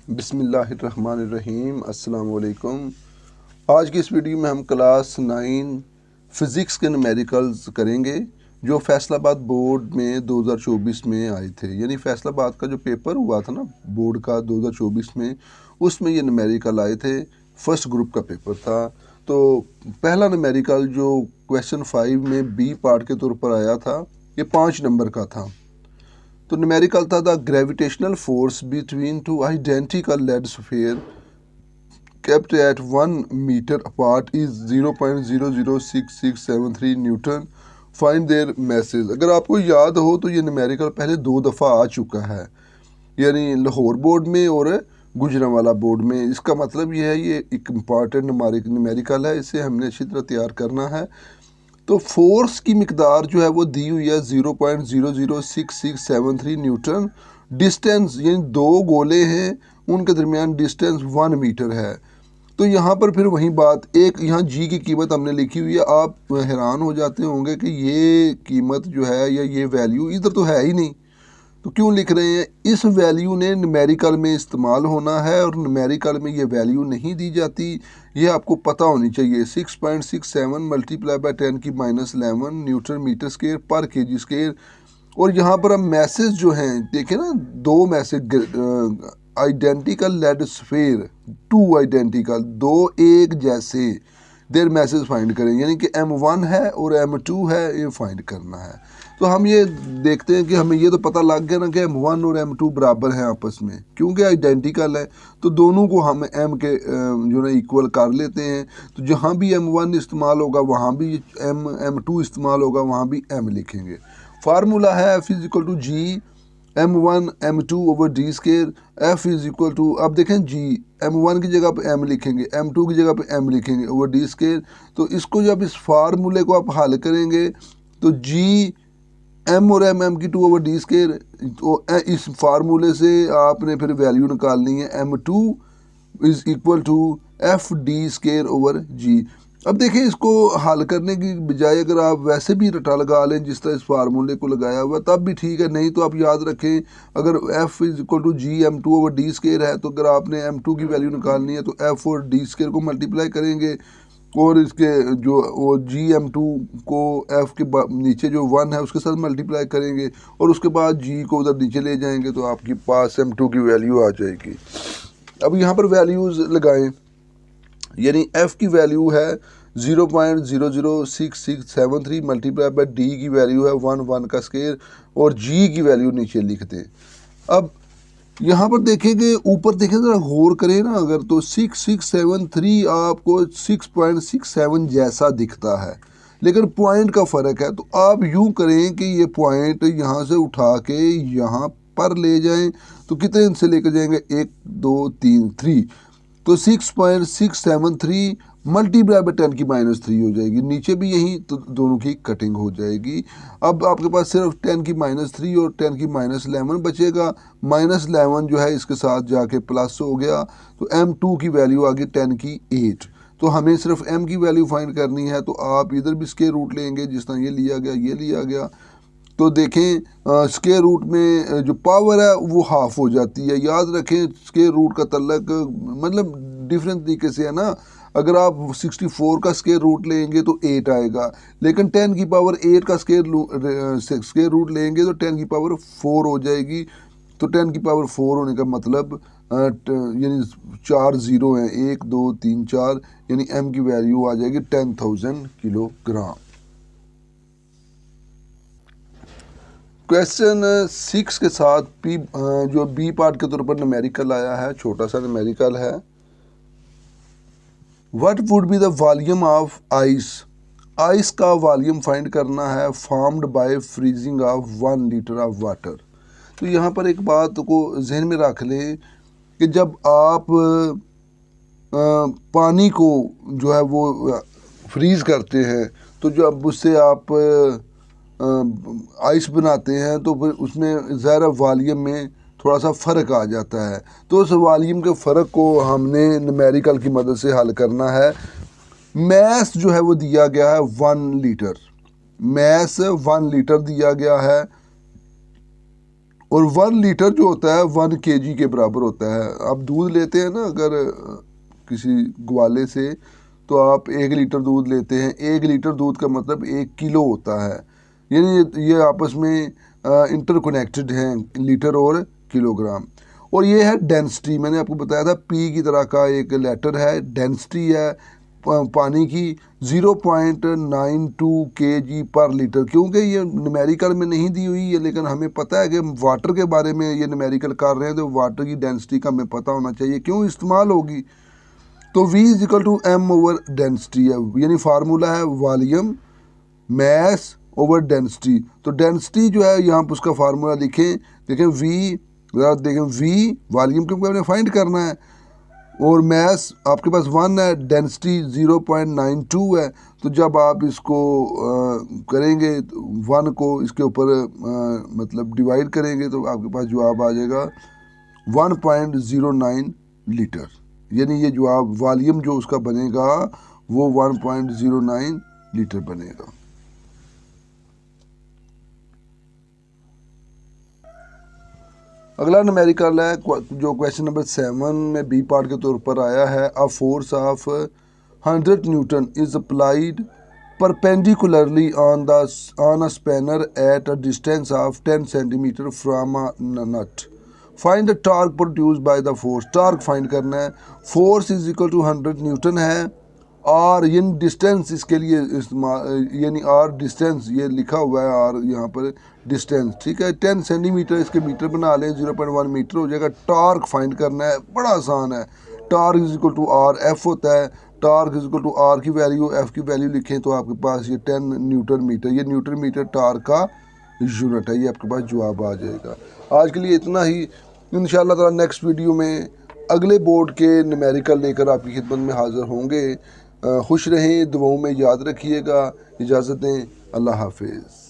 बिस्मिल्लाहिर्रहमानिर्रहीम अस्सलाम वालेकुम। आज की इस वीडियो में हम क्लास 9 फ़िज़िक्स के न्यूमेरिकल्स करेंगे जो फैसलाबाद बोर्ड में 2024 में आए थे। यानी फैसलाबाद का जो पेपर हुआ था ना बोर्ड का 2024 में, उसमें ये न्यूमेरिकल आए थे। फर्स्ट ग्रुप का पेपर था। तो पहला न्यूमेरिकल जो क्वेश्चन 5 में बी पार्ट के तौर पर आया था, ये 5 नंबर का था। तो न्यूमेरिकल था the gravitational force between two identical lead sphere kept at 1 meter apart is 0.006673 newton. Find their masses. अगर आपको याद हो तो ये न्यूमेरिकल पहले 2 दफ़ा आ चुका है, यानी लाहौर बोर्ड में और गुजरांवाला बोर्ड में। इसका मतलब ये है, ये एक इम्पॉर्टेंट न्यूमेरिकल है, इसे हमने अच्छी तरह तैयार करना है। तो फोर्स की मिकदार जो है वो दी हुई है 0.006673 न्यूटन। डिस्टेंस यानी 2 गोले हैं, उनके दरमियान डिस्टेंस 1 मीटर है। तो यहाँ पर फिर वही बात, एक यहाँ जी की कीमत हमने लिखी हुई है। आप हैरान हो जाते होंगे कि ये कीमत जो है या ये वैल्यू इधर तो है ही नहीं, तो क्यों लिख रहे हैं। इस वैल्यू ने न्यूमेरिकल में इस्तेमाल होना है और न्यूमेरिकल में ये वैल्यू नहीं दी जाती, ये आपको पता होनी चाहिए। 6.67 multiply by 10⁻11 newton metre square पर केजी स्क्वायर। और यहाँ पर हम मैसेज जो हैं देखें ना, 2 masses identical lead sphere, 2 identical, 2 एक जैसे, देयर मैसेज फाइंड करें। यानी कि M1 है और M2 है, ये फाइंड करना है। तो हम ये देखते हैं कि हमें ये तो पता लग गया ना कि M1 और M2 बराबर हैं आपस में, क्योंकि आइडेंटिकल है। तो दोनों को हम M के जो है इक्वल कर लेते हैं। तो जहाँ भी M1 इस्तेमाल होगा वहाँ भी M2 इस्तेमाल होगा, वहाँ भी M लिखेंगे। फार्मूला है F is equal to G M1 M2 over D square. F is equal to, अब देखें G M1 की जगह पे M लिखेंगे, M2 की जगह पे M लिखेंगे ओवर डी स्केयर। तो इसको जब इस फार्मूले को आप हल करेंगे तो G M और M की 2 ओवर डी स्केयर। तो इस फार्मूले से आपने फिर वैल्यू निकालनी है M2 is equal to F D square over G। अब देखिए, इसको हल करने की बजाय अगर आप वैसे भी रटा लगा लें जिस तरह इस फार्मूले को लगाया हुआ, तब भी ठीक है। नहीं तो आप याद रखें, अगर F is equal to G M2 over D square है, तो अगर आपने M2 की वैल्यू निकालनी है तो F और डी स्केयर को मल्टीप्लाई करेंगे और इसके जो वो G M2 को F के नीचे जो 1 है उसके साथ मल्टीप्लाई करेंगे और उसके बाद G को उधर नीचे ले जाएंगे, तो आपके पास M2 की वैल्यू आ जाएगी। अब यहाँ पर वैल्यूज़ लगाएं, यानी F की वैल्यू है 0.006673 मल्टीप्लाई बाय डी की वैल्यू है 1 का स्केयर और G की वैल्यू नीचे लिख दें। अब यहाँ पर देखेंगे, यूपर देखें जरा गौर करें ना, अगर तो 6673 आपको 6.67 जैसा दिखता है, लेकिन पॉइंट का फ़र्क है। तो आप यूँ करें कि ये पॉइंट यहाँ से उठा के यहाँ पर ले जाएं, तो कितने इनसे लेकर जाएंगे, 1 2 3 3। तो 6.673 मल्टीप्लाई बाय 10⁻³ हो जाएगी, नीचे भी यही, तो दोनों की कटिंग हो जाएगी। अब आपके पास सिर्फ 10⁻³ और 10⁻11 बचेगा। -11 जो है इसके साथ जाके प्लस हो गया, तो M2 की वैल्यू आ गई 10⁸। तो हमें सिर्फ M की वैल्यू फाइंड करनी है, तो आप इधर भी स्क्वायर रूट लेंगे, जिस तरह ये लिया गया ये लिया गया। तो देखें, स्क्वायर रूट में जो पावर है वो हाफ हो जाती है। याद रखें, स्क्वायर रूट का तल्लक मतलब डिफरेंट तरीके से है ना। अगर आप 64 का स्क्वायर रूट लेंगे तो 8 आएगा, लेकिन 10⁸ का स्क्वायर रूट लेंगे तो 10⁴ हो जाएगी। तो 10⁴ होने का मतलब यानी 4 ज़ीरो हैं, 1 2 3 4, यानी M की वैल्यू आ जाएगी 10,000 किलोग्राम। क्वेश्चन 6 के साथ जो बी पार्ट के तौर पर न्यूमेरिकल आया है, छोटा सा न्यूमेरिकल है। What would be the volume of ice. Ice का वॉल्यूम फाइंड करना है formed by freezing of 1 litre of water. तो यहाँ पर एक बात को जहन में रख लें कि जब आप पानी को जो है वो फ्रीज़ करते हैं, तो जब उससे आप आइस बनाते हैं तो फिर उसमें ज़रा वॉल्यूम में थोड़ा सा फ़र्क आ जाता है। तो उस वॉल्यूम के फ़र्क को हमने न्यूमेरिकल की मदद से हल करना है। मैस जो है वो दिया गया है 1 लीटर, मैस 1 लीटर दिया गया है और 1 लीटर जो होता है 1 kg के बराबर होता है। आप दूध लेते हैं ना अगर किसी ग्वाले से, तो आप 1 लीटर दूध लेते हैं, 1 लीटर दूध का मतलब 1 किलो होता है। यानी ये आपस में इंटरकनेक्टेड हैं, लीटर और किलोग्राम। और ये है डेंसिटी, मैंने आपको बताया था पी की तरह का एक लेटर है, डेंसिटी है पानी की 0.92 kg पर लीटर। क्योंकि ये न्यूमेरिकल में नहीं दी हुई है, लेकिन हमें पता है कि वाटर के बारे में ये न्यूमेरिकल कर रहे हैं, तो वाटर की डेंसिटी का हमें पता होना चाहिए क्यों इस्तेमाल होगी। तो V is equal to M over density है, यानी फार्मूला है वॉल्यूम मैस ओवर डेंसिटी। तो डेंसिटी जो है यहाँ पर उसका फार्मूला लिखें, देखें V वॉल्यूम क्योंकि हमने फाइंड करना है, और मैस आपके पास 1 है, डेंसिटी 0.92 है। तो जब आप इसको करेंगे 1 को इसके ऊपर मतलब डिवाइड करेंगे तो आपके पास जवाब आ जाएगा 1.09 लीटर। यानी ये जवाब वॉल्यूम जो उसका बनेगा वो 1.09 लीटर बनेगा। अगला न्यूमेरिकल है जो क्वेश्चन नंबर 7 में बी पार्ट के तौर पर आया है। A force of 100 newton is applied perpendicularly on a spanner at a distance of 10 centimetre from a nut. Find the torque produced by the force. Torque find करना है। Force is equal to 100 newton है, और ये distance इसके लिए इस्तेमाल, यानी are distance ये लिखा हुआ है, और यहाँ पर डिस्टेंस ठीक है 10 सेंटीमीटर, इसके मीटर बना लें 0.1 मीटर हो जाएगा। टॉर्क फाइंड करना है, बड़ा आसान है। Torque is equal to R, F होता है। Torque is equal to R की वैल्यू एफ की वैल्यू लिखें तो आपके पास ये 10 न्यूटन मीटर, ये न्यूटन मीटर टॉर्क का यूनिट है, ये आपके पास जवाब आ जाएगा। आज के लिए इतना ही, इंशाअल्लाह ताला नेक्स्ट वीडियो में अगले बोर्ड के न्यूमेरिकल लेकर आपकी खिदमत में हाज़िर होंगे। खुश रहें, दुआओं में याद रखिएगा। इजाज़त दें, अल्लाह हाफिज़।